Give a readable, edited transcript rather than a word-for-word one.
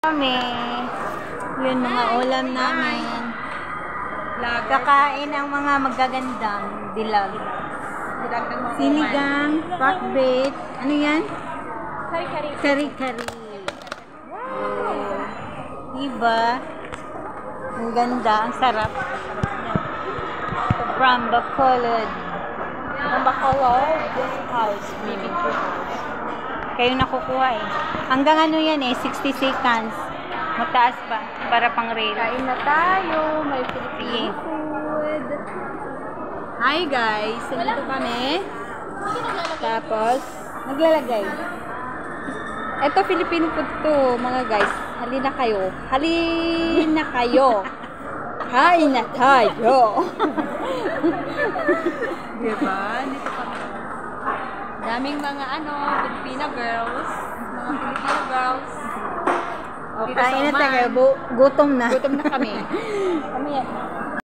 Kami. Yun mga ulam namin. Kakain ang mga magagandang dilag. Sinigang, pakbet. Ano yan? Kari-kari. Wow! Diba? Ang ganda, ang sarap. From Bacolod. House. BBQ house. Kayo nakukuha eh. Hanggang ano yan eh, 60 seconds. Mataas pa, para pang rail. Kain na tayo. May Filipino food. Hi guys, nandito kami. Tapos, Naglalagay. eto Filipino food to, mga guys. Halina kayo. Halina kayo. Kain na tayo. Diba? Dito kami. Daming mga Filipino girls. Mga Filipino girls. O, kain na tayo. Gutom na. Gutom na kami.